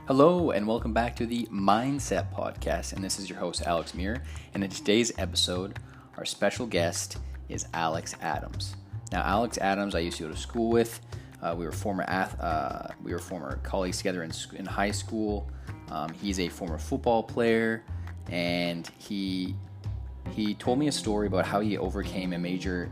Hello and welcome back to the MindCep Podcast, and this is your host Alex Muir. And in today's episode, our special guest is Alex Adams. Now, Alex Adams, I used to go to school with. We were former colleagues together in high school. He's a former football player, and he told me a story about how he overcame a major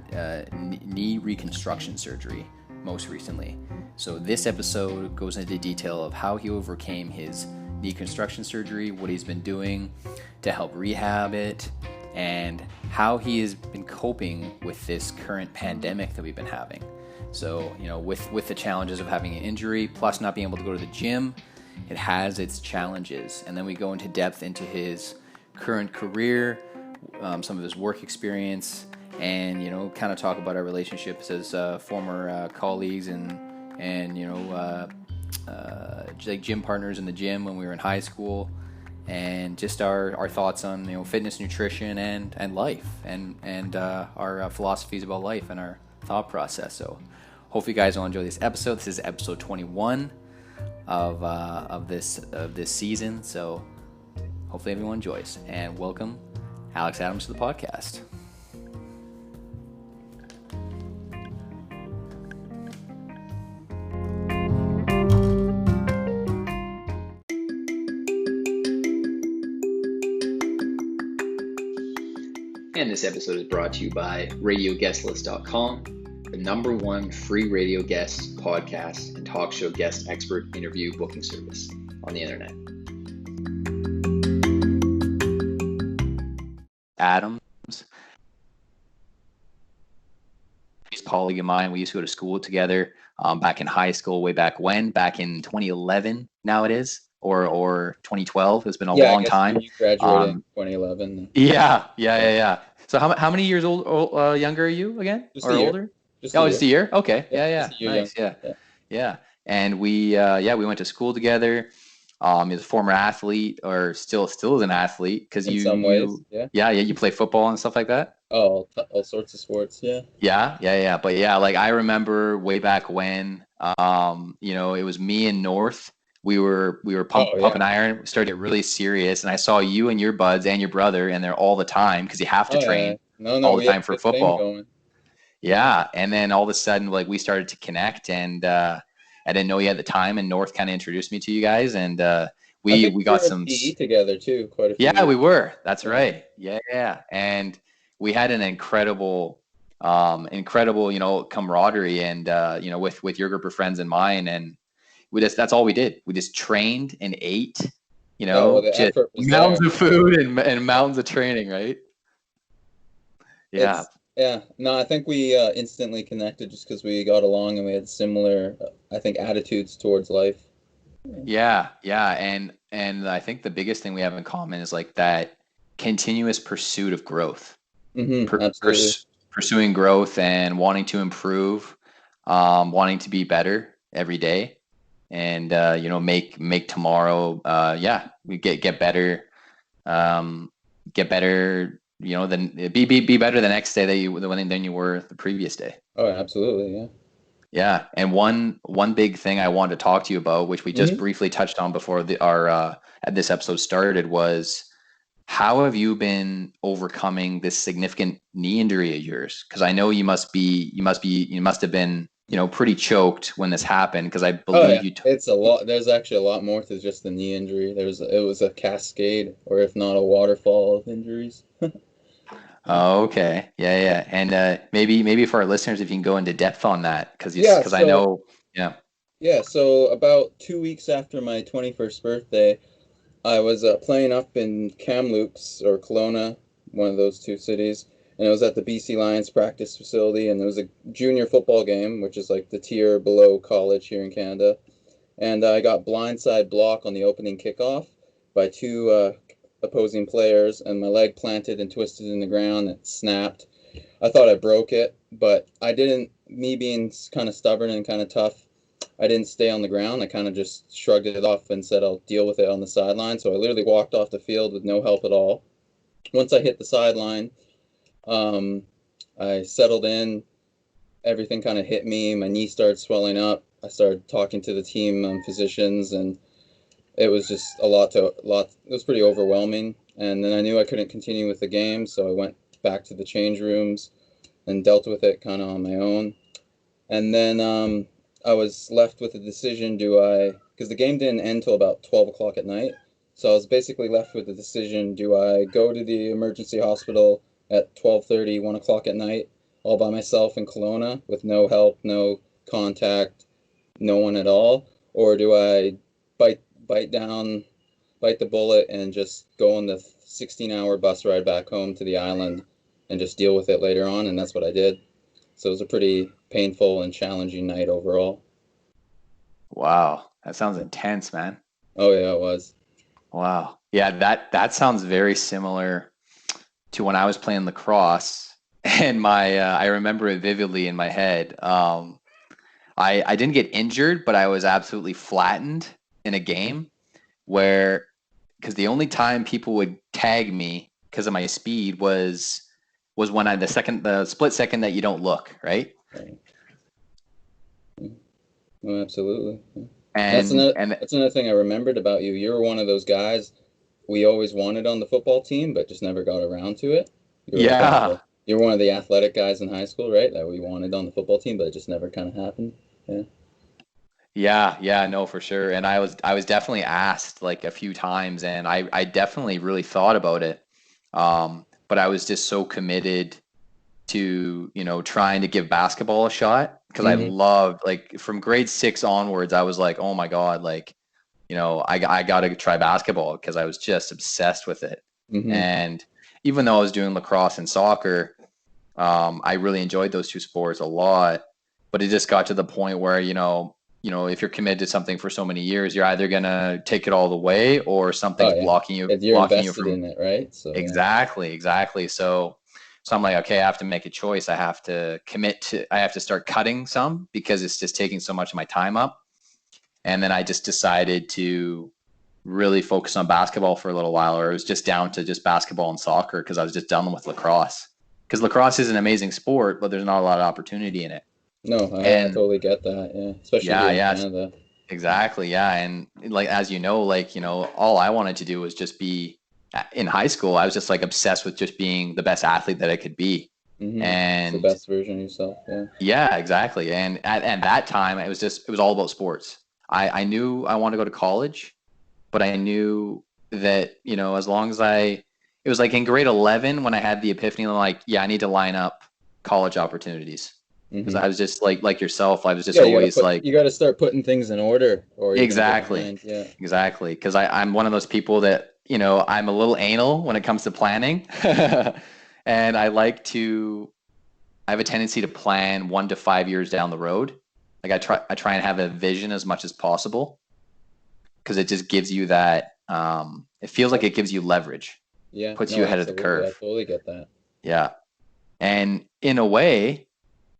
knee reconstruction surgery most recently. So this episode goes into detail of how he overcame his knee reconstruction surgery, what he's been doing to help rehab it, and how he has been coping with this current pandemic that we've been having. So, with the challenges of having an injury, plus not being able to go to the gym, it has its challenges. And then we go into depth into his current career, some of his work experience, and kind of talk about our relationships as former colleagues and like gym partners in the gym when we were in high school, and just our thoughts on fitness, nutrition, and life, and our philosophies about life and our thought process. So hopefully you guys will enjoy this episode. This is episode 21 of this season. So hopefully everyone enjoys, and welcome Alex Adams to the podcast. And this episode is brought to you by RadioGuestList.com, the #1 free radio guest, podcast, and talk show guest expert interview booking service on the internet. Adams, he's a colleague of mine. We used to go to school together back in high school, way back when, back in 2011 now it is, or 2012. It's been a long time. You graduated in 2011. Yeah. So how many years younger are you again? Just or a year. Older? Just a year. Okay. Yeah. Nice. Younger. Yeah. And we went to school together. He's a former athlete, or still is an athlete, because in some ways. You play football and stuff like that. Oh, all sorts of sports. Yeah. But like I remember way back when, it was me and North. We were pumping iron. We started to get really serious, and I saw you and your buds and your brother in there all the time, because you have to train all the time for football. Yeah, and then all of a sudden, like, we started to connect, and I didn't know you at the time, and North kind of introduced me to you guys, and we got some PE together too, quite a few. Yeah, we were. That's right. Yeah, and we had an incredible camaraderie, and with your group of friends and mine, and that's all we did. We just trained and ate, just mountains of food and mountains of training, right? Yeah. No, I think we instantly connected just because we got along and we had similar, I think, attitudes towards life. Yeah, and I think the biggest thing we have in common is like that continuous pursuit of growth. Absolutely. Pursuing growth and wanting to improve, wanting to be better every day. And make tomorrow we get better, than be better the next day than you were the previous day. Oh, absolutely. Yeah. And one big thing I wanted to talk to you about, which we just briefly touched on before this episode started, was how have you been overcoming this significant knee injury of yours? Because I know you must have been pretty choked when this happened, because I believe it's a lot. There's actually a lot more to just the knee injury. It was a cascade, or if not a waterfall of injuries. Oh, okay. Yeah. And maybe for our listeners, if you can go into depth on that, because I know. Yeah. So about 2 weeks after my 21st birthday, I was playing up in Kamloops or Kelowna, one of those two cities. And it was at the BC Lions practice facility, and there was a junior football game, which is like the tier below college here in Canada. And I got blindside block on the opening kickoff by two opposing players, and my leg planted and twisted in the ground. It snapped. I thought I broke it, but I didn't. Me being kind of stubborn and kind of tough, I didn't stay on the ground. I kind of just shrugged it off and said I'll deal with it on the sideline. So I literally walked off the field with no help at all. Once I hit the sideline, I settled in, everything kind of hit me, my knee started swelling up. I started talking to the team physicians, and it was just a lot. It was pretty overwhelming, and then I knew I couldn't continue with the game, so I went back to the change rooms and dealt with it kind of on my own. And then I was left with a decision: because the game didn't end till about 12 o'clock at night, so I was basically left with the decision: do I go to the emergency hospital at 12:30, 1 o'clock at night, all by myself in Kelowna with no help, no contact, no one at all, or do I bite bite down, bite the bullet, and just go on the 16-hour bus ride back home to the island and just deal with it later on? And that's what I did. So it was a pretty painful and challenging night overall. Wow, that sounds intense, man. Oh yeah, it was. Wow. Yeah, that sounds very similar to when I was playing lacrosse, and my I remember it vividly in my head. I didn't get injured, but I was absolutely flattened in a game where, because the only time people would tag me because of my speed was when the split second that you don't look, right? Right. Oh, absolutely. And That's another thing I remembered about you. You were one of those guys we always wanted on the football team, but just never got around to it. You were like yeah, you were one of the athletic guys in high school, right? That we wanted on the football team, but it just never kind of happened. Yeah. yeah, no, for sure. And I was definitely asked like a few times, and I definitely really thought about it. But I was just so committed to, trying to give basketball a shot because I Mm-hmm. loved, like, from grade 6 onwards, I was like, oh my God, like, I got to try basketball because I was just obsessed with it. Mm-hmm. And even though I was doing lacrosse and soccer, I really enjoyed those two sports a lot, but it just got to the point where, if you're committed to something for so many years, you're either gonna take it all the way or Oh something's yeah. You're blocking you invested from. in it, right? So yeah. Exactly. So I'm like, okay, I have to make a choice. I have to start cutting some because it's just taking so much of my time up. And then I just decided to really focus on basketball for a little while, or it was just down to just basketball and soccer because I was just done with lacrosse. Because lacrosse is an amazing sport, but there's not a lot of opportunity in it. No, I And totally get that. Yeah, especially yeah, here in yes, Canada. exactly. Yeah. And like, as you know, like, all I wanted to do was just be in high school. I was just like obsessed with just being the best athlete that I could be. Mm-hmm. It's the And best version of yourself. Yeah. yeah, exactly. And at that time, it was all about sports. I knew I wanted to go to college, but I knew that, as long as it was like in grade 11 when I had the epiphany, like, yeah, I need to line up college opportunities. Because Mm-hmm. I was just like yourself, I was just Yeah, always like, you gotta start putting things in order, or you're gonna get exactly, behind. Yeah. exactly. Because I'm one of those people that, I'm a little anal when it comes to planning. And I have a tendency to plan 1 to 5 years down the road. Like I try and have a vision as much as possible because it just gives you that. It feels like it gives you leverage, Yeah. puts No, you ahead of the absolutely. I curve. totally get that. Yeah, and in a way,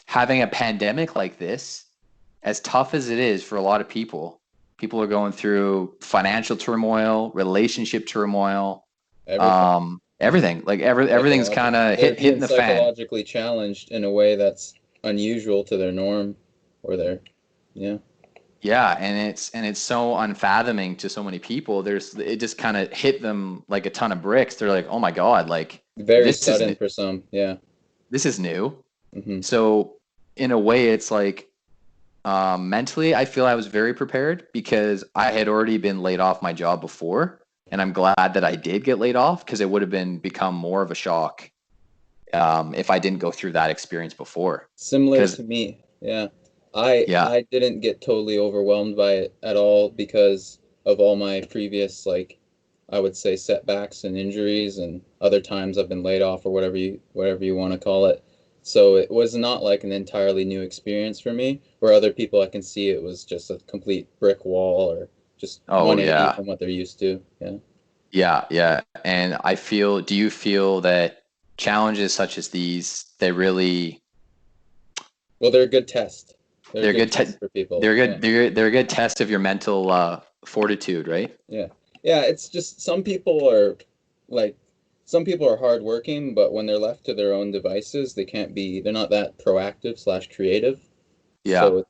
having a pandemic like this, as tough as it is for a lot of people, people are going through financial turmoil, relationship turmoil, Everything. Yeah. everything. Like everything's kind of They're hitting being the fan. psychologically challenged in a way that's unusual to their norm, or their. Yeah. Yeah, and it's so unfathoming to so many people. It just kind of hit them like a ton of bricks. They're like, "Oh my God, like Very this is sudden for some. Yeah. this is new." Mm-hmm. So in a way, it's like, mentally, I feel I was very prepared because I had already been laid off my job before, and I'm glad that I did get laid off because it would have become more of a shock, if I didn't go through that experience before. Similar Because to me. Yeah. I yeah, I didn't get totally overwhelmed by it at all because of all my previous, like, I would say, setbacks and injuries, and other times I've been laid off, or whatever you want to call it. So it was not like an entirely new experience for me, where other people, I can see it was just a complete brick wall, or just oh 180 yeah, from what they're used to. Yeah. yeah. And do you feel that challenges such as these, Well, they're a good test. They're a they're good good, test for people. Yeah. they're a good test of your mental fortitude, right? Yeah. Yeah, it's just like some people are hardworking, but when they're left to their own devices, they're not that proactive slash creative. Yeah, So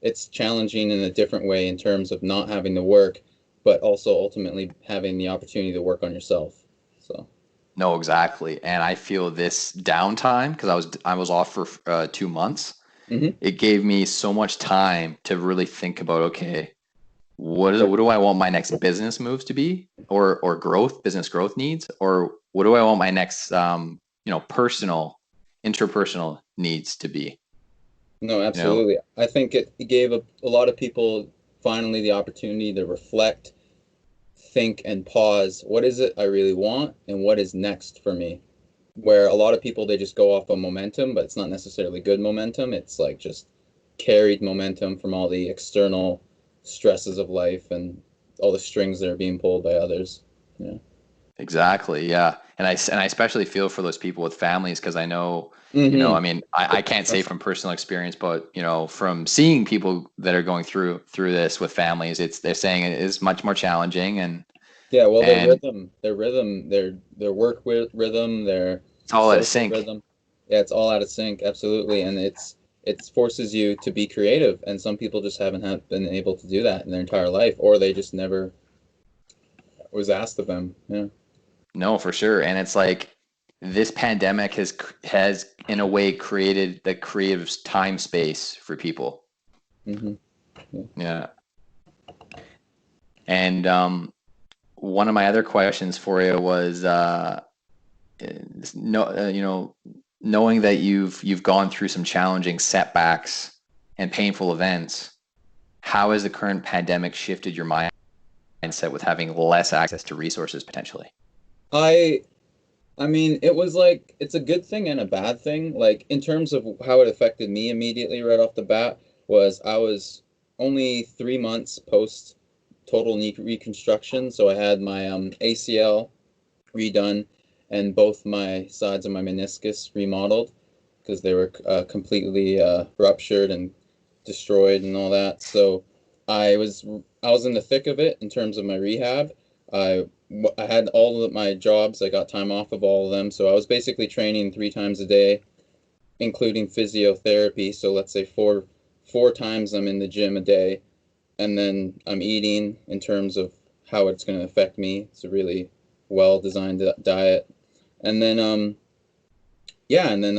it's challenging in a different way in terms of not having to work but also ultimately having the opportunity to work on yourself. So. No, exactly. And I feel this downtime, because I was off for 2 months. Mm-hmm. It gave me so much time to really think about, okay, what do I want my next business moves to be, or business growth needs, or what do I want my next personal, interpersonal needs to be? No, You know, absolutely. I think it gave a lot of people finally the opportunity to reflect, think, and pause. What is it I really want, and what is next for me? Where a lot of people, they just go off of momentum, but it's not necessarily good momentum. It's like just carried momentum from all the external stresses of life and all the strings that are being pulled by others. Yeah. exactly. Yeah. And I especially feel for those people with families, because I know, Mm-hmm. I mean, I can't say from personal experience, but from seeing people that are going through this with families, they're saying it is much more challenging, Yeah, well, and their work with rhythm, their it's all out of social sync. rhythm, yeah, it's all out of sync, absolutely, and it forces you to be creative, and some people just haven't been able to do that in their entire life, or they just never was asked of them. Yeah. No, for sure. And it's like this pandemic has in a way created the creative time space for people. Mm-hmm. Yeah. Yeah. And one of my other questions for you was no, knowing that you've gone through some challenging setbacks and painful events, how has the current pandemic shifted your mindset with having less access to resources potentially? I I mean, it was like it's a good thing and a bad thing. Like in terms of how it affected me immediately right off the bat was I was only 3 months post total knee reconstruction, so I had my ACL redone and both my sides of my meniscus remodeled because they were completely ruptured and destroyed and all that. So I was I was in the thick of it in terms of my rehab. I had all of my jobs. I got time off of all of them. So I was basically training 3 times a day, including physiotherapy. So let's say four times I'm in the gym a day, and then I'm eating in terms of how it's going to affect me. It's a really well designed diet, and then yeah, and then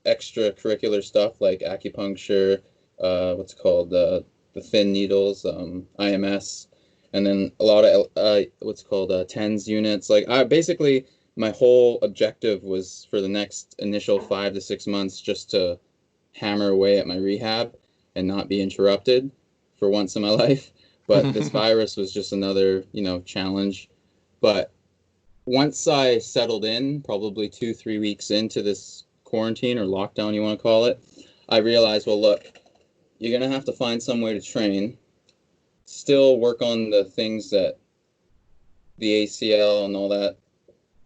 extracurricular stuff like acupuncture, what's called the thin needles, IMS, and then a lot of what's called TENS units. Like I basically my whole objective was for the next initial 5 to 6 months just to hammer away at my rehab and not be interrupted for once in my life. But this virus was just another, challenge. But once I settled in, probably 2, 3 weeks into this quarantine or lockdown, you want to call it, I realized, well, look, you're going to have to find some way to train, still work on the things that the ACL and all that,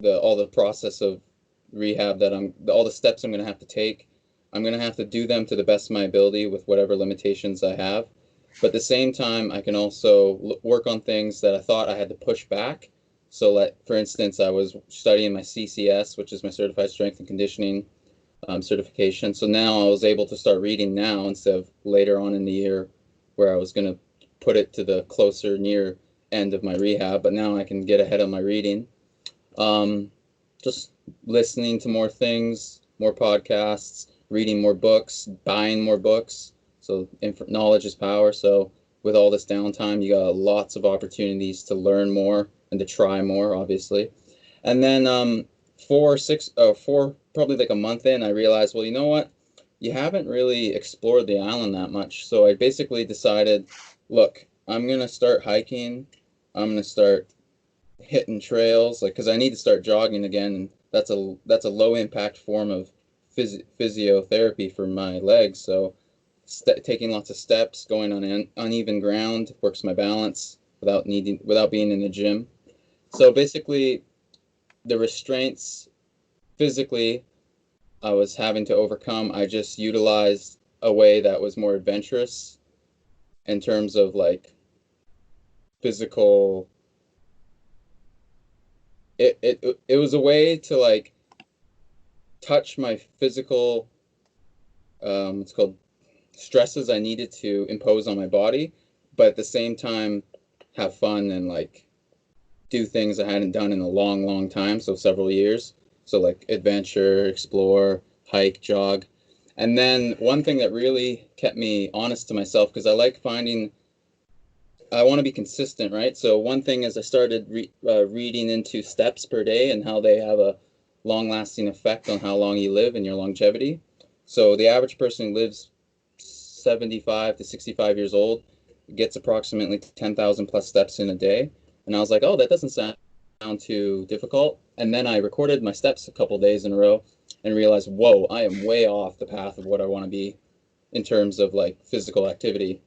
all the process of rehab that all the steps I'm going to have to take. I'm going to have to do them to the best of my ability with whatever limitations I have. But at the same time, I can also work on things that I thought I had to push back. So, like, for instance, I was studying my CCS, which is my Certified Strength and Conditioning certification. So now I was able to start reading now instead of later on in the year where I was going to put it to the closer near end of my rehab. But now I can get ahead of my reading. Um, just listening to more things, more podcasts, reading more books, buying more books. So knowledge is power. So with all this downtime, you got lots of opportunities to learn more and to try more, obviously. And then probably like a month in, I realized, well, you know what? You haven't really explored the island that much. So I basically decided, look, I'm gonna start hiking. I'm gonna start hitting trails, like because I need to start jogging again. And that's a low impact form of physiotherapy for my legs. So taking lots of steps, going on uneven ground works my balance without being in the gym. So basically, the restraints physically I was having to overcome, I just utilized a way that was more adventurous in terms of like physical. It was a way to like touch my physical it's called stresses I needed to impose on my body, but at the same time have fun and like do things I hadn't done in a long, long time, so several years. So like adventure, explore, hike, jog. And then one thing that really kept me honest to myself, because I want to be consistent, right? So one thing is I started reading into steps per day and how they have a long-lasting effect on how long you live and your longevity. So the average person who lives 75 to 65 years old gets approximately 10,000 plus steps in a day. And I was like, oh, that doesn't sound too difficult. And then I recorded my steps a couple days in a row and realized, whoa, I am way off the path of what I want to be in terms of like physical activity.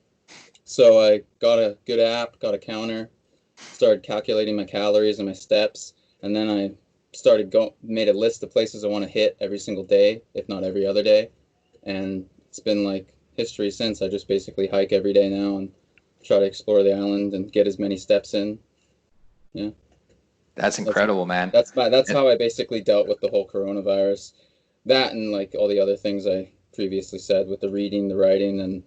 So I got a good app, got a counter, started calculating my calories and my steps, and then I made a list of places I want to hit every single day, if not every other day. And it's been like history since. I just basically hike every day now and try to explore the island and get as many steps in. Yeah. That's incredible, man. That's how I basically dealt with the whole coronavirus. That and like all the other things I previously said with the reading, the writing, and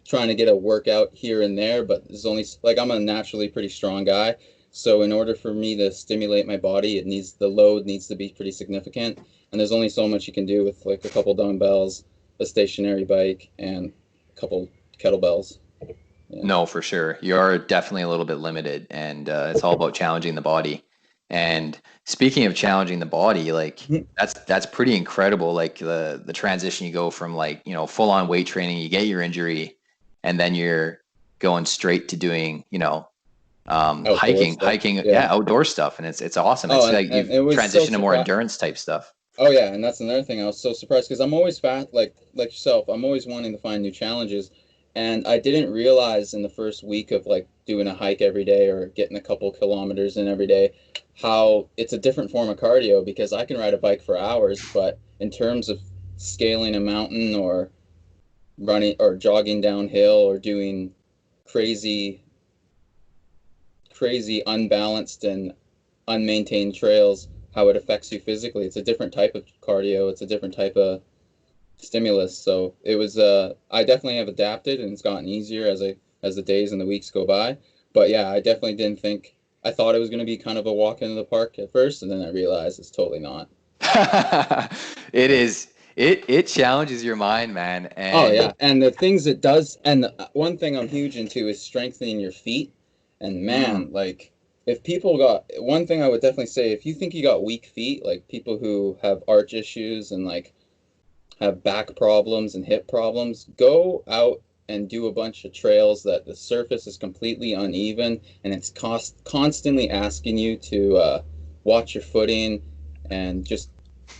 trying to get a workout here and there. But there's only like I'm a naturally pretty strong guy, so in order for me to stimulate my body, the load needs to be pretty significant. And there's only so much you can do with like a couple dumbbells, a stationary bike, and a couple kettlebells. Yeah. No, for sure. You're definitely a little bit limited, and it's all about challenging the body. And speaking of challenging the body, like that's pretty incredible. Like the transition you go from like, you know, full on weight training, you get your injury, and then you're going straight to doing, you know, hiking, outdoor stuff, and it's awesome. Oh, It's like you've transitioned to more endurance type stuff. Oh yeah, and that's another thing. I was so surprised because I'm always fat, like yourself. I'm always wanting to find new challenges. And I didn't realize in the first week of like doing a hike every day or getting a couple kilometers in every day, how it's a different form of cardio, because I can ride a bike for hours, but in terms of scaling a mountain or running or jogging downhill or doing crazy unbalanced and unmaintained trails, how it affects you physically, it's a different type of cardio. It's a different type of stimulus. So it was I definitely have adapted, and it's gotten easier as the days and the weeks go by. But yeah, I definitely didn't think I thought it was going to be kind of a walk into the park at first, and then I realized it's totally not. It is. It challenges your mind, man. And oh yeah, and the things it does, and one thing I'm huge into is strengthening your feet. And man, like if people got one thing I would definitely say, if you think you got weak feet, like people who have arch issues and like have back problems and hip problems, go out and do a bunch of trails that the surface is completely uneven and it's constantly asking you to watch your footing and just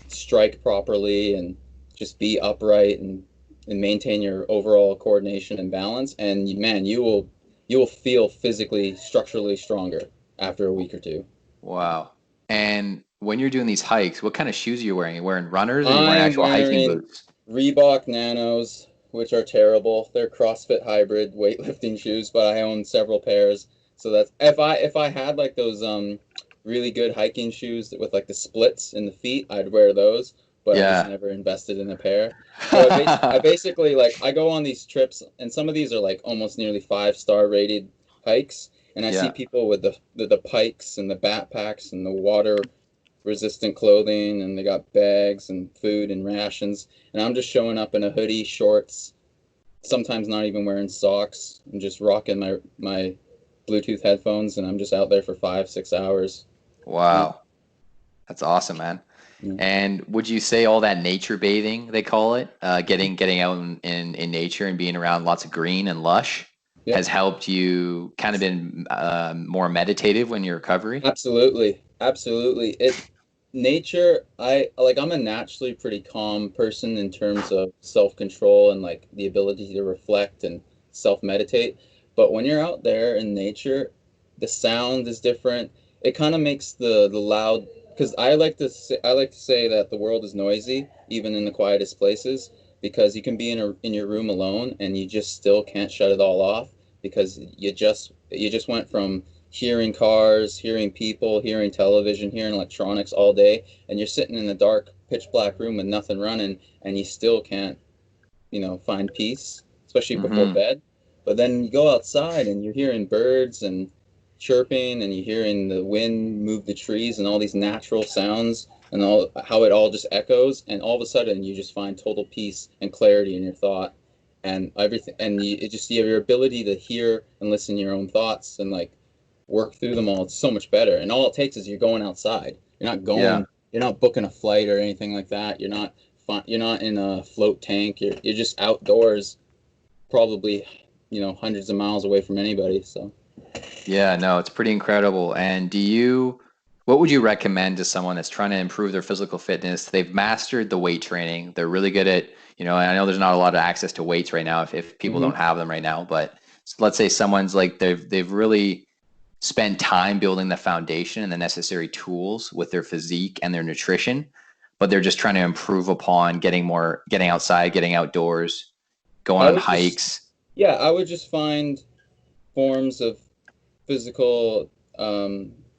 strike properly and just be upright and maintain your overall coordination and balance. And man, you will feel physically, structurally stronger after a week or two. Wow. And when you're doing these hikes, what kind of shoes are you wearing? Are you wearing runners, or are you wearing actual hiking boots? Reebok Nanos, which are terrible. They're CrossFit hybrid weightlifting shoes, but I own several pairs. So that's if I had like those really good hiking shoes with like the splits in the feet, I'd wear those. But I just never invested in a pair. So I basically like I go on these trips, and some of these are like almost nearly 5-star rated hikes. And I see people with the pikes and the backpacks and the water resistant clothing, and they got bags and food and rations. And I'm just showing up in a hoodie, shorts, sometimes not even wearing socks, and just rocking my Bluetooth headphones, and I'm just out there for 5-6 hours. Wow. That's awesome, man. Yeah. And would you say all that nature bathing, they call it, getting out in nature and being around lots of green and lush, has helped you kind of been more meditative when you're recovery? Absolutely. Nature, I'm a naturally pretty calm person in terms of self-control and like the ability to reflect and self-meditate. But when you're out there in nature, the sound is different. It kind of makes the loud, because I like to say that the world is noisy, even in the quietest places, because you can be in your room alone and you just still can't shut it all off, because you just went from hearing cars, hearing people, hearing television, hearing electronics all day, and you're sitting in a dark, pitch black room with nothing running, and you still can't, find peace, especially before bed. But then you go outside and you're hearing birds and chirping, and you're hearing the wind move the trees and all these natural sounds and all how it all just echoes, and all of a sudden you just find total peace and clarity in your thought and everything, and you have your ability to hear and listen to your own thoughts and like work through them all. It's so much better. And all it takes is you're going outside. Yeah. You're not booking a flight or anything like that. You're not in a float tank. You're just outdoors, probably, hundreds of miles away from anybody. So Yeah, no, it's pretty incredible. And what would you recommend to someone that's trying to improve their physical fitness? They've mastered the weight training. They're really good at, and I know there's not a lot of access to weights right now if people hmm don't have them right now, but let's say someone's like they've really spent time building the foundation and the necessary tools with their physique and their nutrition, but they're just trying to improve upon getting outside, getting outdoors, going I on would just hikes. yeah, I would just find forms of physical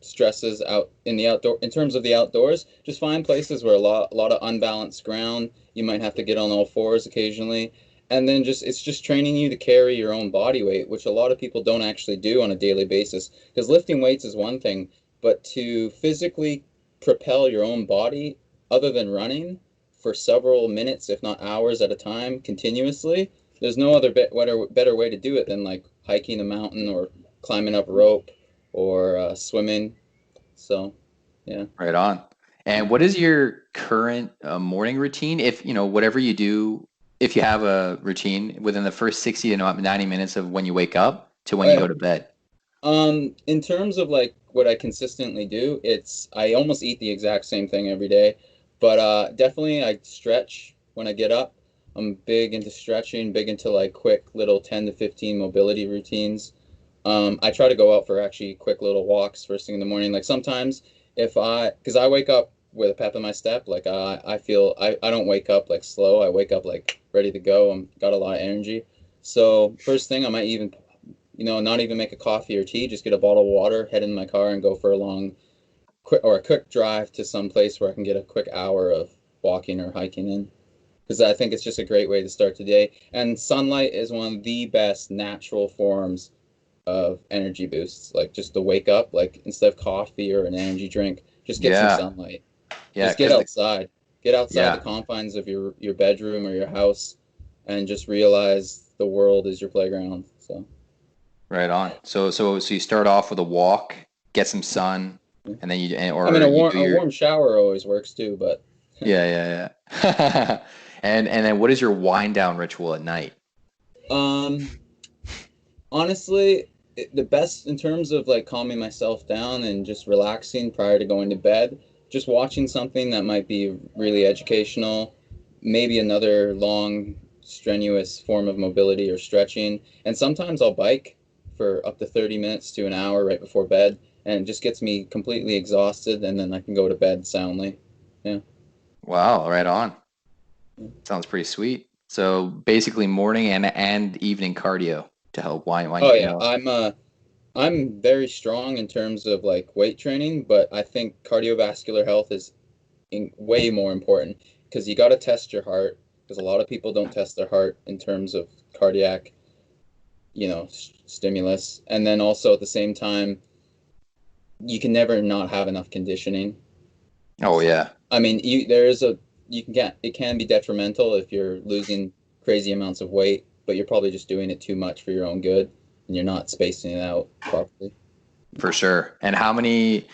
stresses out in the outdoor. In terms of the outdoors, just find places where a lot of unbalanced ground. You might have to get on all fours occasionally, and then it's just training you to carry your own body weight, which a lot of people don't actually do on a daily basis. Because lifting weights is one thing, but to physically propel your own body, other than running, for several minutes, if not hours at a time, continuously, there's no other better way to do it than like hiking a mountain or climbing up rope or swimming. So, yeah. Right on. And what is your current morning routine? If, whatever you do, if you have a routine within the first 60 to 90 minutes of when you wake up to when Oh, you yeah. go to bed. In terms of like what I consistently do, I almost eat the exact same thing every day, but definitely I stretch when I get up. I'm big into stretching, big into like quick little 10 to 15 mobility routines. I try to go out for actually quick little walks first thing in the morning. Like sometimes because I wake up with a pep in my step, like I feel I don't wake up like slow. I wake up like ready to go. I'm got a lot of energy. So first thing I might even, not even make a coffee or tea, just get a bottle of water, head in my car and go for a quick drive to some place where I can get a quick hour of walking or hiking in. Because I think it's just a great way to start the day. And sunlight is one of the best natural forms of energy boosts. Like just to wake up, like instead of coffee or an energy drink, just get some Yeah. sunlight. Yeah. Just get outside. Get outside the Yeah, confines of your bedroom or your house, and just realize the world is your playground. So right on. So you start off with a walk, get some sun, and then I mean, or you do a your, warm shower always works too, but yeah. And then what is your wind down ritual at night? um, honestly, the best in terms of like calming myself down and just relaxing prior to going to bed, just watching something that might be really educational, maybe another long, strenuous form of mobility or stretching, and sometimes I'll bike for up to 30 minutes to an hour right before bed, and it just gets me completely exhausted, and then I can go to bed soundly. Yeah. Wow, right on. Sounds pretty sweet. So basically morning and evening cardio to help Oh wind, yeah, I'm very strong in terms of like weight training, but I think cardiovascular health is way more important because you got to test your heart because a lot of people don't test their heart in terms of cardiac, stimulus. And then also at the same time, you can never not have enough conditioning. Oh So, yeah, I mean, you can get, it can be detrimental if you're losing crazy amounts of weight, but you're probably just doing it too much for your own good and you're not spacing it out properly. for sure. And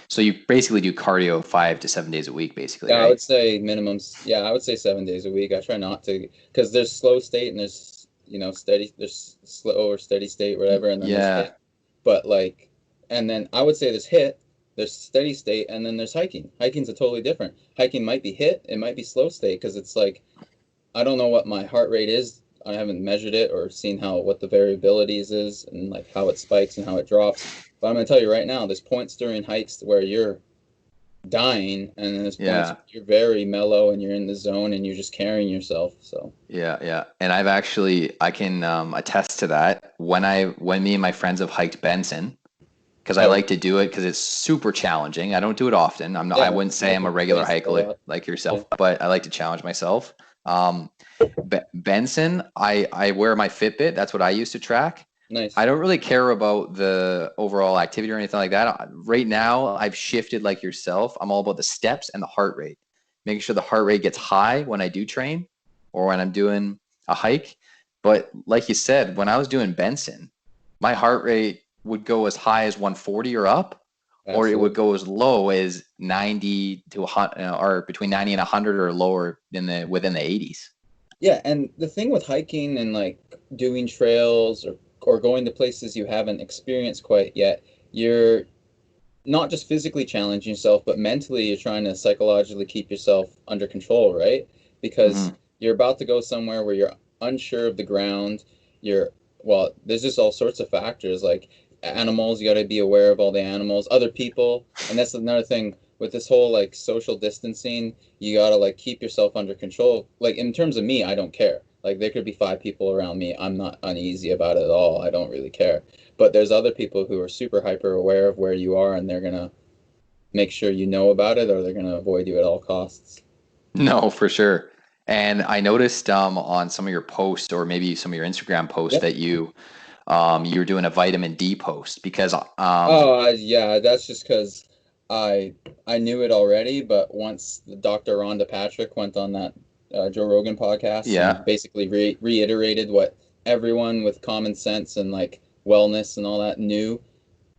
so you basically do cardio 5 to 7 days a week, basically, Yeah, I right? would say minimums. Yeah, I would say 7 days a week. I try not to, because there's slow state and there's, steady, there's slow or steady state, whatever, and then there's Yeah. hit. But like, and then I would say there's hit, there's steady state, and then there's hiking. Hiking's a totally different. Hiking might be hit, it might be slow state, because it's like, I don't know what my heart rate is. I haven't measured it or seen what the variabilities is and like how it spikes and how it drops. But I'm gonna tell you right now, there's points during hikes where you're dying, and then there's points Yeah. where you're very mellow and you're in the zone and you're just carrying yourself. So Yeah. And I can attest to that when me and my friends have hiked Benson, because I oh like to do it because it's super challenging. I don't do it often. I yeah, wouldn't say I'm a hiking regular plays a hiker lot. like Yeah. yourself, but I like to challenge myself. Benson, I wear my Fitbit. That's what I used to track. Nice. I don't really care about the overall activity or anything like that. Right now, I've shifted like yourself. I'm all about the steps and the heart rate, making sure the heart rate gets high when I do train or when I'm doing a hike. But like you said, when I was doing Benson, my heart rate would go as high as 140 or up, or it would Absolutely. go as low as 90 to 100, or between 90 and 100 or lower within the 80s. Yeah, and the thing with hiking and like doing trails or going to places you haven't experienced quite yet, you're not just physically challenging yourself, but mentally you're trying to psychologically keep yourself under control, right? Because Hmm. you're about to go somewhere where you're unsure of the ground. You're, well, there's just all sorts of factors like animals, you got to be aware of all the animals, other people. And that's another thing with this whole like social distancing, you got to like keep yourself under control. Like in terms of me, I don't care. Like there could be five people around me. I'm not uneasy about it at all. I don't really care. But there's other people who are super hyper aware of where you are and they're gonna make sure you know about it or they're gonna avoid you at all costs. No, for sure. And I noticed on some of your posts or maybe some of your Instagram posts Yep. that you're doing a vitamin D post because Yeah, that's just because I I knew it already, but once the Dr. Rhonda Patrick went on that Joe Rogan podcast and yeah. basically reiterated what everyone with common sense and like wellness and all that knew,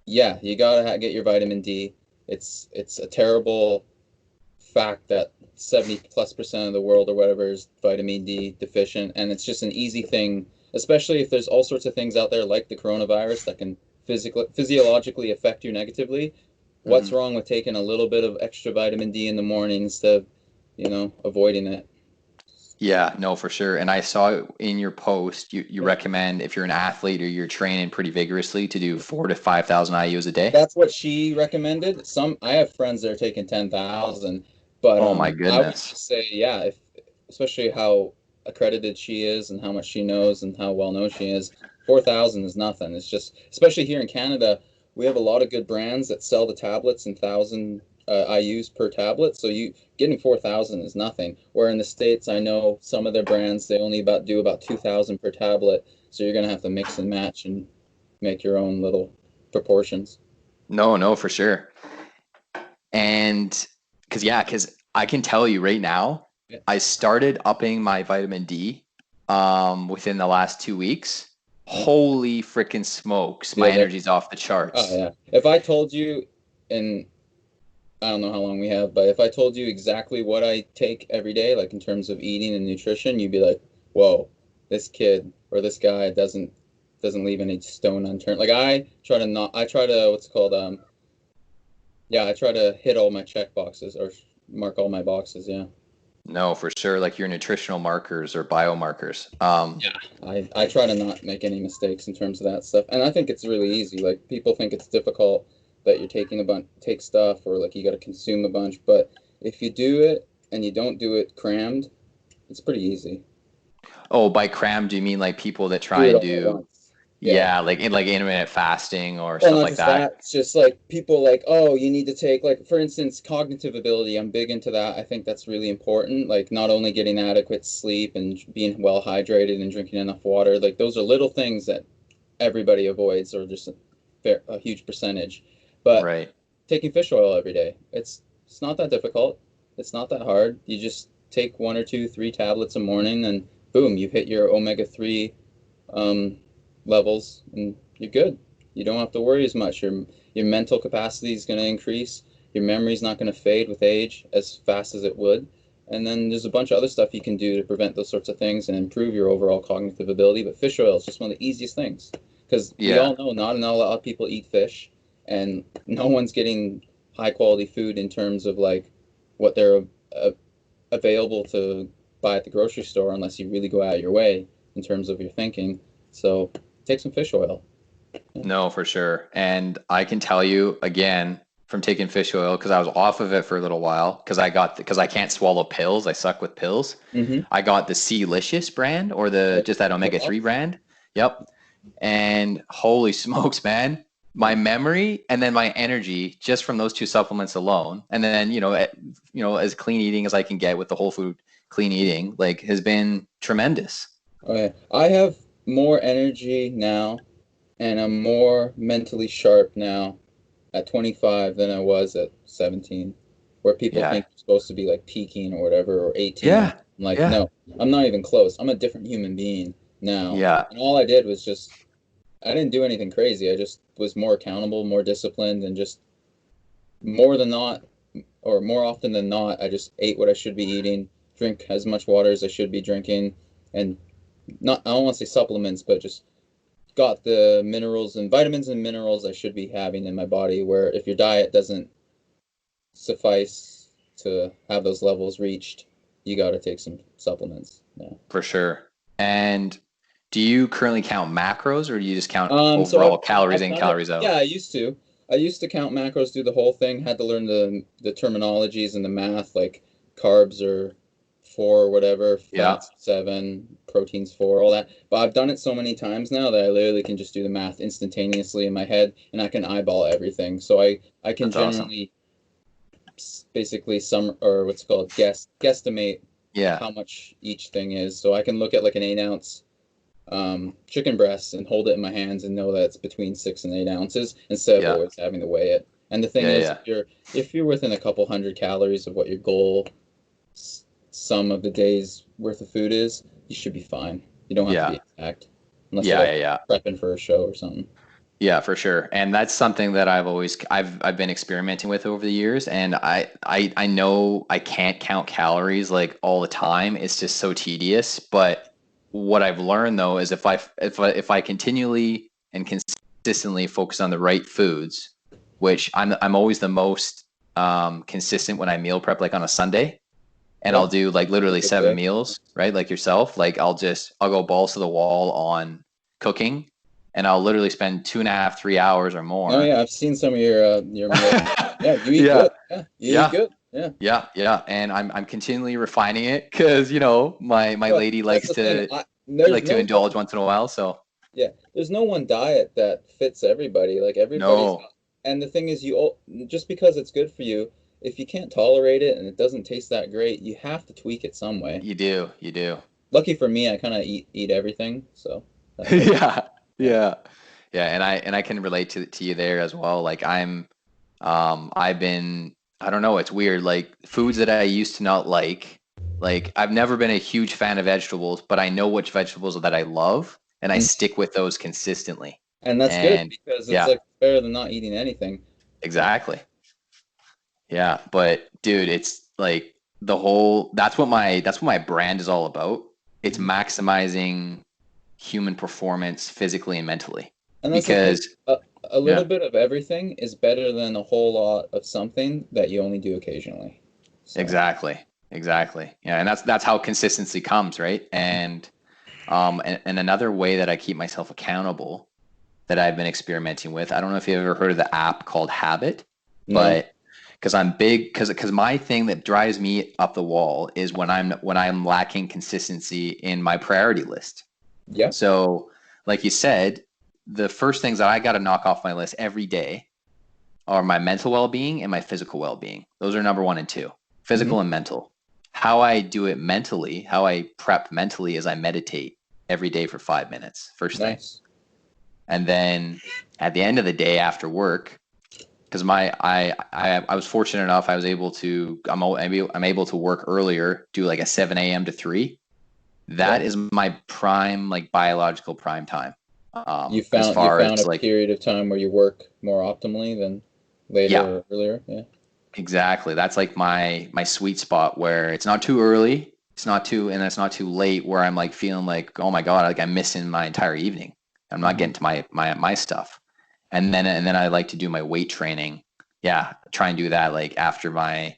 yeah, you gotta get your vitamin D. It's a terrible fact that 70+% of the world or whatever is vitamin D deficient, and it's just an easy thing, especially if there's all sorts of things out there like the coronavirus that can physiologically affect you negatively. What's Mhm. wrong with taking a little bit of extra vitamin D in the morning instead of, avoiding it? Yeah, no, for sure. And I saw in your post you Yeah. recommend if you're an athlete or you're training pretty vigorously to do 4 to 5,000 IU's a day. That's what she recommended. Some I have friends that are taking 10,000, but Oh my I would goodness. just say, yeah, if especially how accredited she is and how much she knows and how well known she is, 4,000 is nothing. It's just, especially here in Canada, we have a lot of good brands that sell the tablets and 1,000 IU's per tablet. So you getting 4,000 is nothing. Where in the States, I know some of their brands they only do about 2,000 per tablet. So you're gonna have to mix and match and make your own little proportions. No, no, for sure. And because I can tell you right now, Yeah. I started upping my vitamin D within the last 2 weeks. Yeah. Holy freaking smokes, my Yeah, energy's off the oh charts. yeah. If I told you, and I don't know how long we have, but if I told you exactly what I take every day, like in terms of eating and nutrition, you'd be like, "Whoa, this kid or this guy doesn't leave any stone unturned." Like I try to what's it called yeah, I try to hit all my check boxes or mark all my boxes. Yeah. No, for sure. Like your nutritional markers or biomarkers. Yeah. I try to not make any mistakes in terms of that stuff. And I think it's really easy. Like people think it's difficult that you're taking a bunch take stuff or like you got to consume a bunch, but if you do it and you don't do it crammed, it's pretty easy. Oh, by cram, do you mean like people that try Do it and all at do, once. Yeah. yeah, like intermittent fasting or Well, stuff not like just that? that. It's just like people like, oh, you need to take like for instance, cognitive ability. I'm big into that. I think that's really important. Like not only getting adequate sleep and being well hydrated and drinking enough water. Like those are little things that everybody avoids or just a huge percentage. But Right. taking fish oil every day, it's not that difficult. It's not that hard. You just take one or two, three tablets a morning, and boom, you've hit your omega-3 um, levels, and you're good. You don't have to worry as much. Your mental capacity is going to increase. Your memory's not going to fade with age as fast as it would. And then there's a bunch of other stuff you can do to prevent those sorts of things and improve your overall cognitive ability. But fish oil is just one of the easiest things because we Yeah. all know not a lot of people eat fish, and no one's getting high quality food in terms of like what they're uh, available to buy at the grocery store unless you really go out of your way in terms of your thinking. So take some fish oil. No, for sure. And I can tell you again from taking fish oil because I was off of it for a little while because I can't swallow pills. I suck with pills. Mm-hmm. I got the Licious brand or the just that The omega-3 box. brand. Yep. And holy smokes, man. My Yeah. memory and then my energy just from those two supplements alone. And then, as clean eating as I can get with the whole food clean eating, like has been tremendous. Oh yeah. I have more energy now and I'm more mentally sharp now at 25 than I was at 17, where people Yeah. think you're supposed to be like peaking or whatever, or 18. Yeah. I'm like, Yeah. no, I'm not even close. I'm a different human being now. Yeah. And all I did was just, I didn't do anything crazy. I just was more accountable, more disciplined, and just more than not, or more often than not, I just ate what I should be eating, drink as much water as I should be drinking, and not, I don't want to say supplements, but just got the minerals and vitamins and minerals I should be having in my body, where if your diet doesn't suffice to have those levels reached, you got to take some supplements. Yeah. For sure. And do you currently count macros or do you just count So overall calories I've in, done it. calories out? Yeah, I used to. I used to count macros, do the whole thing. Had to learn the terminologies and the math, like carbs are 4, whatever, Yeah. fats 7, proteins 4, all that. But I've done it so many times now that I literally can just do the math instantaneously in my head, and I can eyeball everything. So I can That's awesome. generally basically or what's it called, guesstimate Yeah. how much each thing is. So I can look at like an 8-ounce chicken breast and hold it in my hands and know that it's between 6 and 8 ounces instead of Yeah. always having to weigh it. And the thing Yeah. is, Yeah. if you're within a couple hundred calories of what your goal sum of the day's worth of food is, you should be fine. You don't have to Yeah. be exact unless you're Yeah. like Yeah. Yeah. prepping for a show or something. Yeah, for sure. And that's something that I've been experimenting with over the years. And I know I can't count calories like all the time. It's just so tedious. But what I've learned though is if I continually and consistently focus on the right foods, which I'm always the most consistent when I meal prep, like on a Sunday, and Yeah, I'll do like that's a literally good 7 meals, right? Like yourself. Like I'll go balls to the wall on cooking, and I'll literally spend 2.5, 3 hours or No, more. yeah, I've seen some of your meals. Yeah, you eat Yeah, good. Yeah, you eat yeah, good. Yeah. yeah. And I'm continually refining it because my Well, lady that's likes the thing. to There's no indulge once in a while. So Yeah, there's no one diet that fits everybody. Like everybody's no, got, and the thing is, just because it's good for you, if you can't tolerate it and it doesn't taste that great, you have to tweak it some way. you do. Lucky for me, I kind of eat everything, so that helps. Yeah, Yeah. yeah, yeah. And I can relate to you there as well. Like I've been, I don't know, it's weird. Like foods that I used to not like I've never been a huge fan of vegetables, but I know which vegetables that I love and I Mm. stick with those consistently. And that's good And because it's yeah, like better than not eating anything. exactly. Yeah, but dude, it's like that's what my brand is all about. It's Mhm. maximizing human performance physically and mentally. And that's the thing. Because A little yeah, bit of everything is better than a whole lot of something that you only do occasionally. So, exactly. Exactly. Yeah, and that's how consistency comes, right? And another way that I keep myself accountable that I've been experimenting with, I don't know if you've ever heard of the app called Habit, no. but because I'm big, because my thing that drives me up the wall is when I'm lacking consistency in my priority list. Yeah. So, like you said, the first things that I got to knock off my list every day are my mental well-being and my physical well-being. Those are number one and two, Hmm. physical and mental. How I do it mentally, how I prep mentally is I meditate every day for 5 minutes, first thing. Nice. And then at the end of the day after work, because I was fortunate enough, I was able to I'm able to work earlier, do like a 7 a.m. to 3. Yeah. That is my prime, like biological prime time. As You far as found a like, period of time where you work more optimally than later yeah, or earlier. Yeah. exactly. That's like my sweet spot where it's not too early, it's not too late where I'm like feeling like, oh my God, like I'm missing my entire evening. I'm not Hmm. getting to my stuff. And then I like to do my weight training. Yeah, try and do that like after my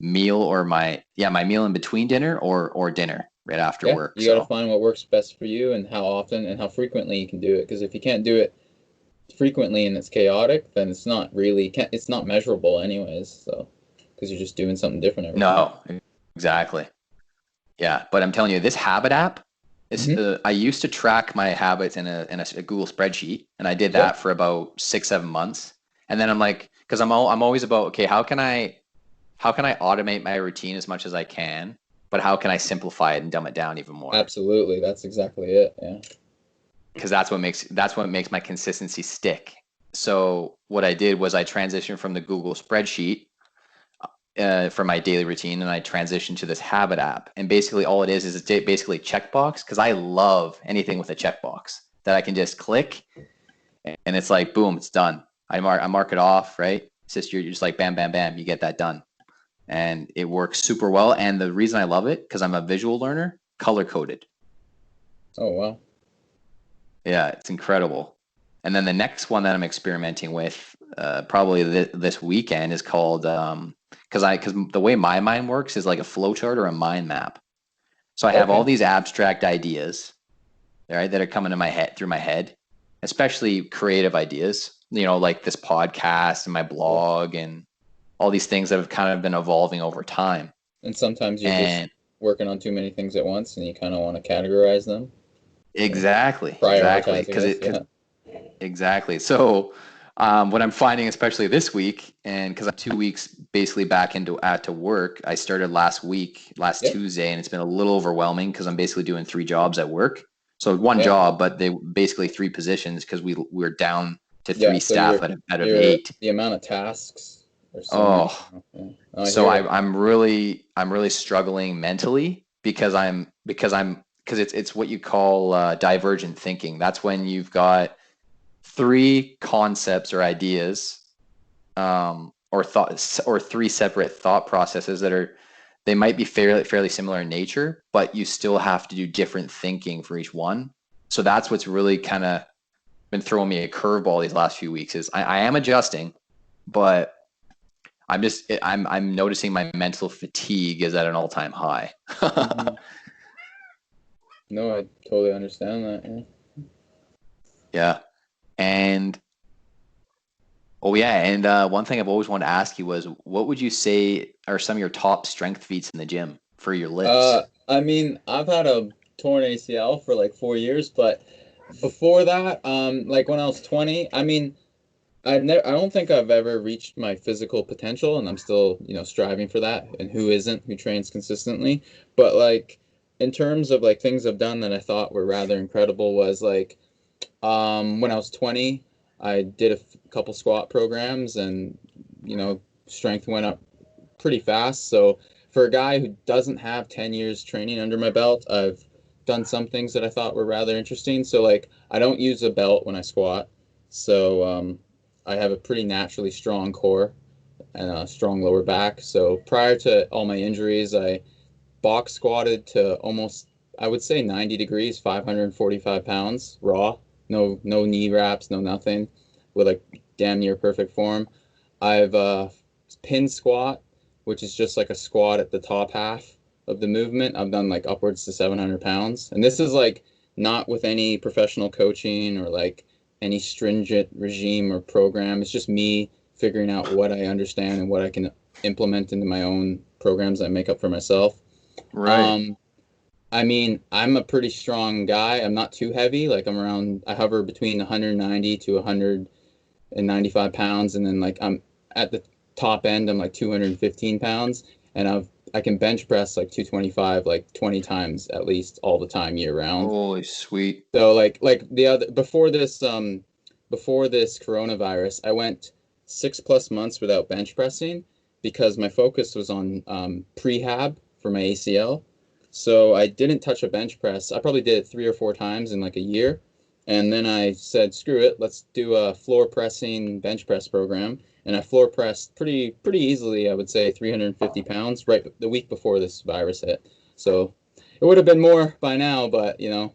meal or my meal in between dinner or dinner right after Yeah. work. You got to So find what works best for you and how often and how frequently you can do it. Because if you can't do it frequently and it's chaotic, then it's not measurable anyways. So because you're just doing something different every time. no, exactly. Yeah, but I'm telling you, this habit app is. Hmm. I used to track my habits in a Google spreadsheet, and I did Yeah. that for about 6, 7 months. And then I'm like, because I'm always about, okay, how can I automate my routine as much as I can, but how can I simplify it and dumb it down even more? Absolutely. That's exactly it. Yeah. because that's what makes my consistency stick. So what I did was I transitioned from the Google spreadsheet for my daily routine, and I transitioned to this habit app. And basically all it is basically checkbox, because I love anything with a checkbox that I can just click and it's like, boom, it's done. I mark it off, right? It's just, you're just like, bam, bam, bam, you get that done. And it works super well. And the reason I love it, because I'm a visual learner, color coded. Oh, wow. Yeah, it's incredible. And then the next one that I'm experimenting with, probably this weekend, is called, because the way my mind works is like a flow chart or a mind map. So I have all these abstract ideas, right, that are coming to my head through my head, especially creative ideas, like this podcast and my blog and all these things that have kind of been evolving over time. And sometimes you're just working on too many things at once and you kind of want to categorize them. Exactly. Exactly. So what I'm finding, especially this week, and because I'm 2 weeks basically back to work, I started last Tuesday, and it's been a little overwhelming because I'm basically doing 3 jobs at work. So one job, but they basically 3 positions because we're down to 3 staff out of 8. The amount of tasks are so I'm really struggling mentally because it's what you call divergent thinking. That's when you've got 3 concepts or ideas, or 3 separate thought processes they might be fairly similar in nature, but you still have to do different thinking for each one. So that's what's really kind of been throwing me a curveball these last few weeks. Is I am adjusting, but I'm noticing my mental fatigue is at an all-time high. No, I totally understand that. Yeah. And one thing I've always wanted to ask you was, what would you say are some of your top strength feats in the gym for your lifts? I mean, I've had a torn ACL for like 4 years, but before that, like when I was 20, I mean, I don't think I've ever reached my physical potential, and I'm still, striving for that. And who trains consistently? But like in terms of like things I've done that I thought were rather incredible was like, when I was 20, I did a couple squat programs, and strength went up pretty fast. So for a guy who doesn't have 10 years training under my belt, I've done some things that I thought were rather interesting. So like I don't use a belt when I squat. So I have a pretty naturally strong core and a strong lower back. So prior to all my injuries, I box squatted to almost, I would say 90 degrees, 545 pounds raw. No knee wraps, no nothing, with like damn near perfect form. I've pin squat, which is just like a squat at the top half of the movement. I've done like upwards to 700 pounds. And this is like not with any professional coaching or like any stringent regime or program. It's just me figuring out what I understand and what I can implement into my own programs I make up for myself. Right. I mean, I'm a pretty strong guy. I'm not too heavy. Like I hover between 190 to 195 pounds. And then like I'm at the top end, I'm like 215 pounds. And I can bench press like 225, like 20 times at least all the time year round. Holy sweet. So like before this coronavirus, I went 6+ months without bench pressing because my focus was on prehab for my ACL. So I didn't touch a bench press. I probably did it 3 or 4 times in like a year. And then I said, screw it, let's do a floor pressing bench press program. And I floor pressed pretty easily, I would say 350 pounds right the week before this virus hit. So it would have been more by now, but the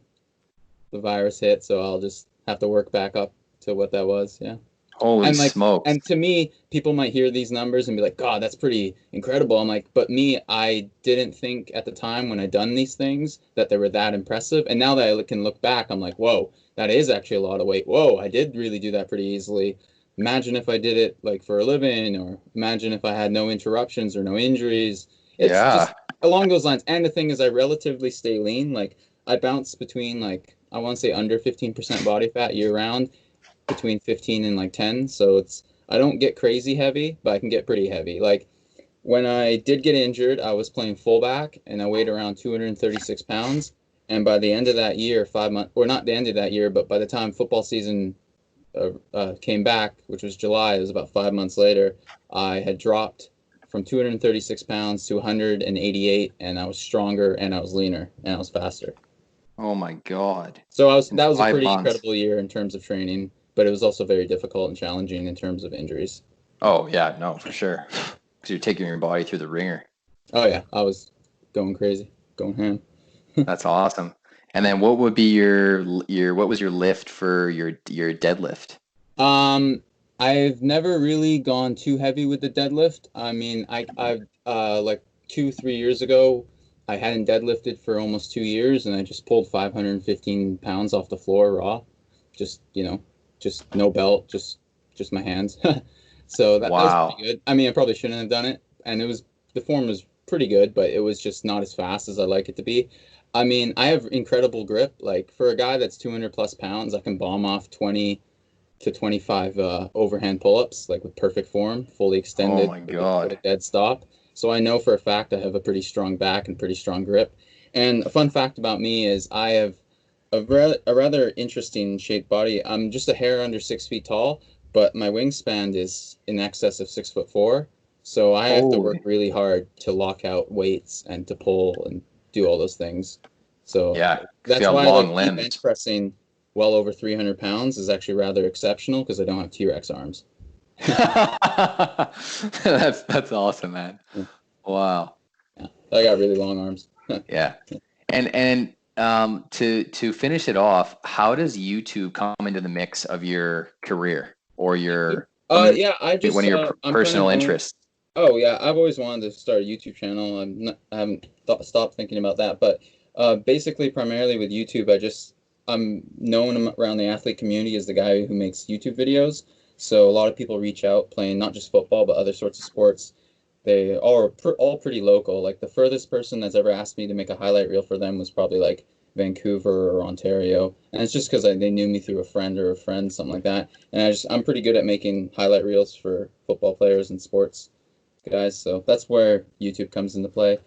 virus hit, so I'll just have to work back up to what that was. Yeah. Holy smokes. And to me, people might hear these numbers and be like, God, that's pretty incredible. I'm like, but me, I didn't think at the time when I done these things that they were that impressive. And now that I can look back, I'm like, whoa, that is actually a lot of weight. Whoa, I did really do that pretty easily. Imagine if I did it like for a living, or imagine if I had no interruptions or no injuries. It's just along those lines. And the thing is, I relatively stay lean. Like I bounce between like, I want to say under 15% body fat year round, between 15 and like 10. So I don't get crazy heavy, but I can get pretty heavy. Like when I did get injured, I was playing fullback and I weighed around 236 pounds. And by the end of that year, 5 months, or not the end of that year, but by the time football season came back, which was July, it was about 5 months later, I had dropped from 236 pounds to 188, and I was stronger, and I was leaner, and I was faster. Oh my God. So In that was a 5 pretty months. incredible year in terms of training, but it was also very difficult and challenging in terms of injuries. Oh yeah, no, for sure. Because you're taking your body through the ringer. Oh yeah, I was going crazy, going ham. That's awesome. And then what would be your what was your lift for your deadlift? Um, I've never really gone too heavy with the deadlift. I mean, I've like 2, 3 years ago, I hadn't deadlifted for almost 2 years, and I just pulled 515 pounds off the floor raw, just just no belt, just my hands. So that was pretty Wow. good. I mean, I probably shouldn't have done it, and the form was pretty good, but it was just not as fast as I'd like it to be. I mean, I have incredible grip. Like for a guy that's 200 plus pounds, I can bomb off 20 to 25 overhand pull-ups, like with perfect form, fully Oh extended my with a God. dead stop. So I know for a fact I have a pretty strong back and pretty strong grip. And a fun fact about me is I have a rather interesting shaped body. I'm just a hair under 6 feet tall, but my wingspan is in excess of 6'4". So I have to work Holy. really hard to lock out weights and to pull and do all those things. So Yeah, because you that's have why like long me bench limbs. pressing well over 300 pounds is actually rather exceptional because I don't have T-Rex arms. That's awesome, man. Yeah, Wow. I got really long arms. Yeah. And to finish it off, how does YouTube come into the mix of your career or YouTube. your one Yeah, one of your I'm kind of personal known. interests? Oh yeah, I've always wanted to start a YouTube channel. I haven't stopped thinking about that, but basically, primarily with YouTube, I'm known around the athlete community as the guy who makes YouTube videos. So a lot of people reach out playing not just football but other sorts of sports. They all pretty local. Like the furthest person that's ever asked me to make a highlight reel for them was probably like Vancouver or Ontario, and it's just because they knew me through a friend or a friend, something like that. And I'm pretty good at making highlight reels for football players and sports guys. So that's where YouTube comes into play.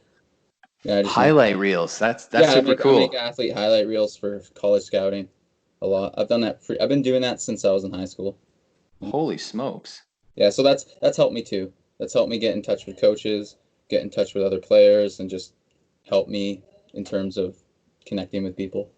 Yeah, I just make Highlight reels. That's yeah, super I make cool. athlete highlight reels for college scouting a lot. I've been doing that since I was in high school. Holy smokes. Yeah, so that's helped me too. That's helped me get in touch with coaches, get in touch with other players, and just help me in terms of connecting with people.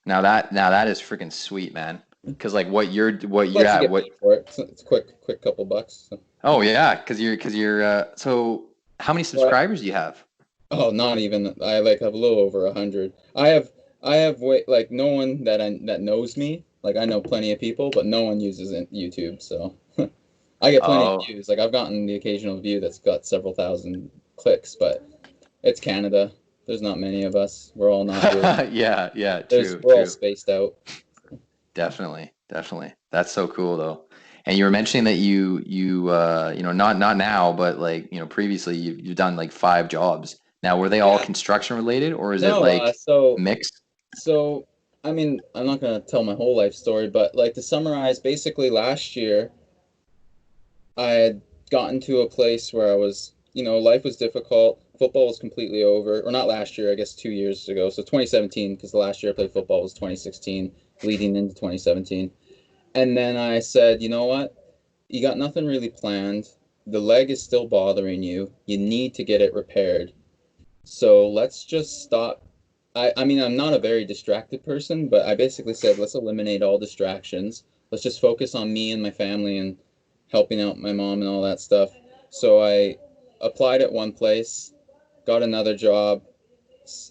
Now that is freaking sweet, man. Because like what you're Plus, you at, get what paid for it. It's quick couple bucks. So. oh yeah, because you're so how many What? subscribers do you have? Oh, not even. I like have a little over 100. I have way like no one that knows me. Like I know plenty of people, but no one uses YouTube. So I get plenty of Oh. views. Like I've gotten the occasional view that's got several thousand clicks, but it's Canada. There's not many of us. We're all not here. Yeah, yeah, true, We're all true. spaced out. Definitely, definitely. That's so cool though. And you were mentioning that not now, but like, previously you've done like 5 jobs. Now, were they all Yeah. construction related or is it No. like mixed? So I mean, I'm not gonna tell my whole life story, but like to summarize, basically last year I had gotten to a place where I was, life was difficult. Football was completely over, or not last year, I guess 2 years ago. So 2017, because the last year I played football was 2016, leading into 2017. And then I said, you know what? You got nothing really planned. The leg is still bothering you. You need to get it repaired. So let's just stop. I mean, I'm not a very distracted person, but I basically said, let's eliminate all distractions. Let's just focus on me and my family and helping out my mom and all that stuff. So I applied at one place, got another job,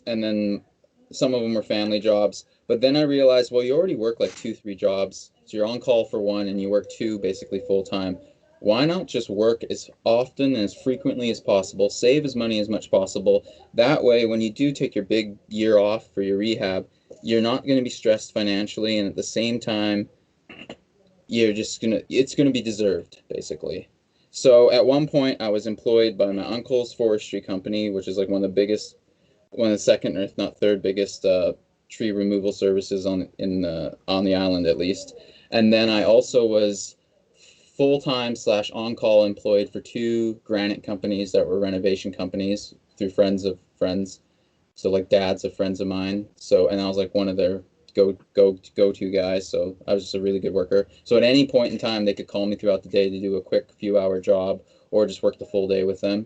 and then some of them were family jobs. But then I realized, well, you already work like 2, 3 jobs. So you're on call for one and you work two basically full time. Why not just work as often and as frequently as possible, save as money as much possible? That way, when you do take your big year off for your rehab, you're not going to be stressed financially. And at the same time, it's gonna be deserved, basically. So at one point, I was employed by my uncle's forestry company, which is like one of the second or if not third biggest tree removal services on the island at least. And then I also was full time slash on call employed for two granite companies that were renovation companies through friends of friends. So like dads of friends of mine. So, and I was like one of their go-to guys. So I was just a really good worker. So at any point in time, they could call me throughout the day to do a quick few hour job or just work the full day with them.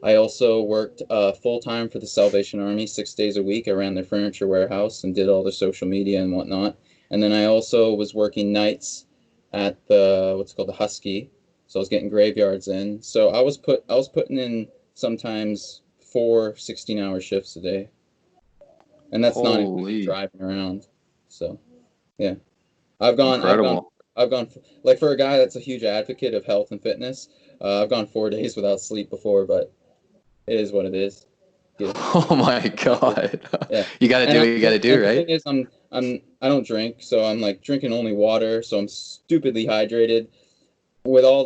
I also worked full time for the Salvation Army 6 days a week. I ran their furniture warehouse and did all their social media and whatnot. And then I also was working nights at the what's called the Husky. So I was getting graveyards in. So I was putting in sometimes 4 16-hour shifts a day, and that's not even Holy, driving around. So yeah, I've gone I've gone incredible. I've gone like for a guy that's a huge advocate of health and fitness. I've gone 4 days without sleep before, but it is what it is. Yeah. Oh my God. Yeah. You got to do what you got to do, And the right? thing is, I don't drink, so I'm like drinking only water, so I'm stupidly hydrated. With all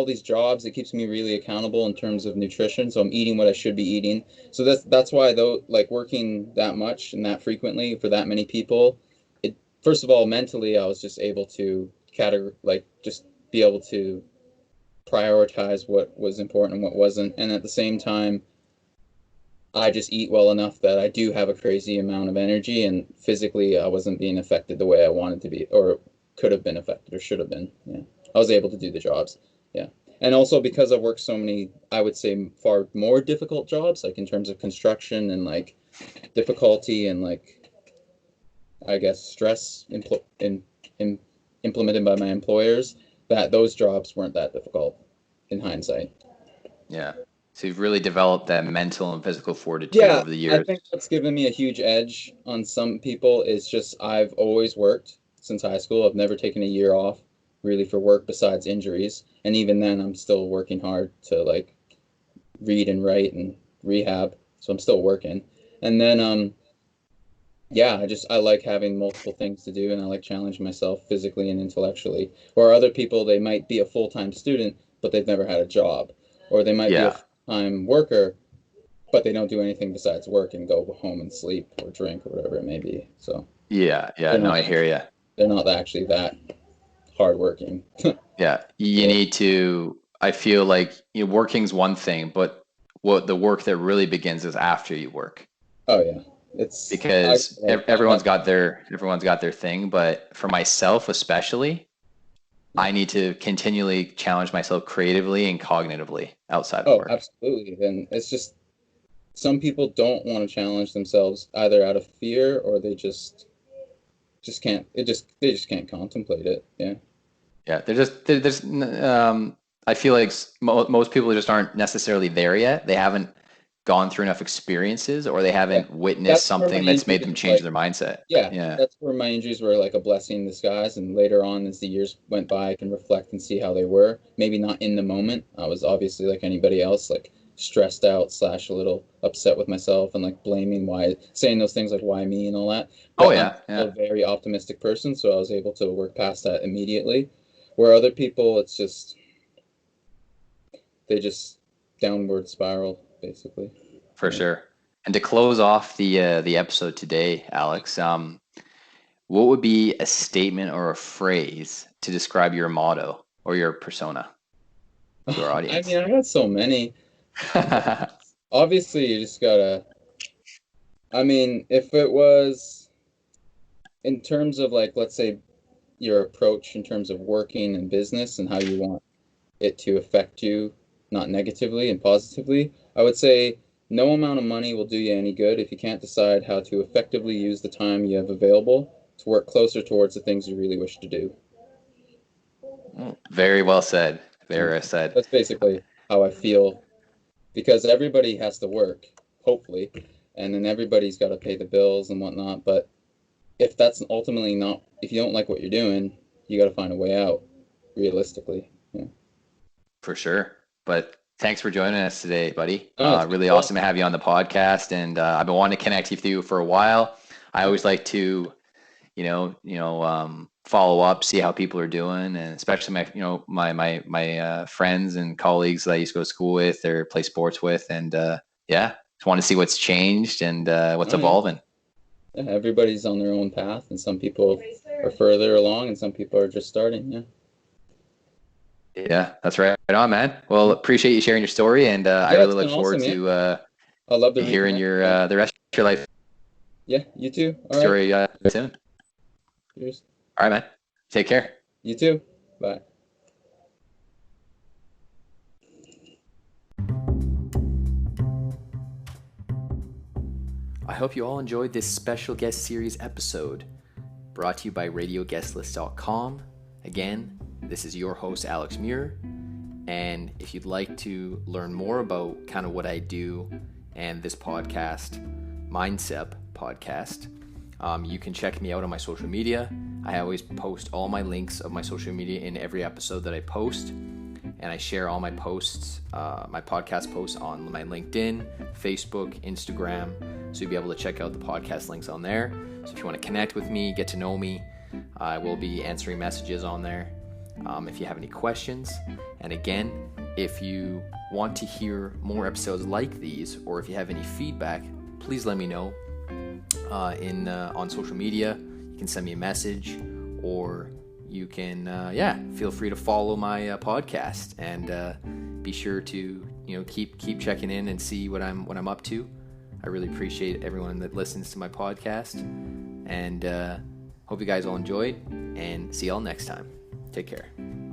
these jobs, it keeps me really accountable in terms of nutrition, so I'm eating what I should be eating. So that's why though, like working that much and that frequently for that many people, it first of all mentally I was just able to just be able to prioritize what was important and what wasn't, and at the same time I just eat well enough that I do have a crazy amount of energy, and physically I wasn't being affected the way I wanted to be, or could have been affected, or should have been. Yeah, I was able to do the jobs. Yeah, and also because I've worked so many, I would say far more difficult jobs, like in terms of construction and like difficulty and like I guess stress in implemented by my employers, that those jobs weren't that difficult in hindsight. Yeah. So you've really developed that mental and physical fortitude Yeah, over the I years. think what's given me a huge edge on some people is just I've always worked since high school. I've never taken a year off really for work besides injuries. And even then, I'm still working hard to like read and write and rehab. So I'm still working. And then, yeah, I like having multiple things to do and I like challenging myself physically and intellectually. Or other people, they might be a full-time student, but they've never had a job. Or they might be a Yeah. full-time worker, but they don't do anything besides work and go home and sleep or drink or whatever it may be. So Yeah. Yeah. they're No, not I hear actually you. they're not actually that hardworking. Yeah. You Yeah. need to, I feel like working's one thing, but what the work that really begins is after you work. Oh yeah. It's I Because like I everyone's have got their thing, but for myself especially, yeah. I need to continually challenge myself creatively and cognitively outside of Oh, work. absolutely. Then it's just some people don't want to challenge themselves either out of fear or they just can't they just can't contemplate it. Yeah. Yeah, there's I feel like most people just aren't necessarily there yet. They haven't gone through enough experiences, or they Yeah. haven't witnessed That's where my something that's made injuries them were change like their mindset. yeah, Yeah. that's where my injuries were like a blessing in disguise. And later on, as the years went by, I can reflect and see how they were. Maybe not in the moment. I was obviously like anybody else, like stressed out slash a little upset with myself and like blaming why, saying those things like why me and all that. Oh But I'm yeah, a yeah, very optimistic person, so I was able to work past that immediately. Where other people, it's just they just downward spiral basically. for Yeah. sure. And to close off the episode today, Alex, what would be a statement or a phrase to describe your motto or your persona to our I mean, audience? I got so many. Obviously, you just gotta. I mean, if it was in terms of like, let's say your approach in terms of working and business and how you want it to affect you, not negatively and positively, I would say no amount of money will do you any good if you can't decide how to effectively use the time you have available to work closer towards the things you really wish to do. Very well said. Yeah. Very well said. That's basically how I feel because everybody has to work, hopefully, and then everybody's got to pay the bills and whatnot. But if that's ultimately not, if you don't like what you're doing, you got to find a way out, realistically. Yeah. For sure. But thanks for joining us today, buddy. Oh, it's been Really fun. awesome to have you on the podcast, and I've been wanting to connect with you for a while. I always like to, follow up, see how people are doing, and especially my friends and colleagues that I used to go to school with or play sports with, and yeah, just want to see what's changed and what's Oh, yeah. evolving. Yeah. Everybody's on their own path, and some people are further along, and some people are just starting. Yeah. Yeah, that's right on, man. Well, appreciate you sharing your story, and I Yeah, really it's been look forward awesome. Yeah. to I love to hearing reconnect your again. the rest. your life Yeah, you too. All right. story soon. Cheers. All right, man. Take care. You too. Bye. I hope you all enjoyed this special guest series episode brought to you by RadioGuestList.com. Again, this is your host, Alex Muir. And if you'd like to learn more about kind of what I do and this podcast, MindCep Podcast, you can check me out on my social media. I always post all my links of my social media in every episode that I post. And I share all my posts, my podcast posts on my LinkedIn, Facebook, Instagram. So you'll be able to check out the podcast links on there. So if you want to connect with me, get to know me, I will be answering messages on there. If you have any questions. And again, if you want to hear more episodes like these, or if you have any feedback, please let me know on social media. You can send me a message, or you can feel free to follow my podcast, and be sure to keep checking in and see what I'm up to. I really appreciate everyone that listens to my podcast, and hope you guys all enjoyed, and see y'all next time. Take care.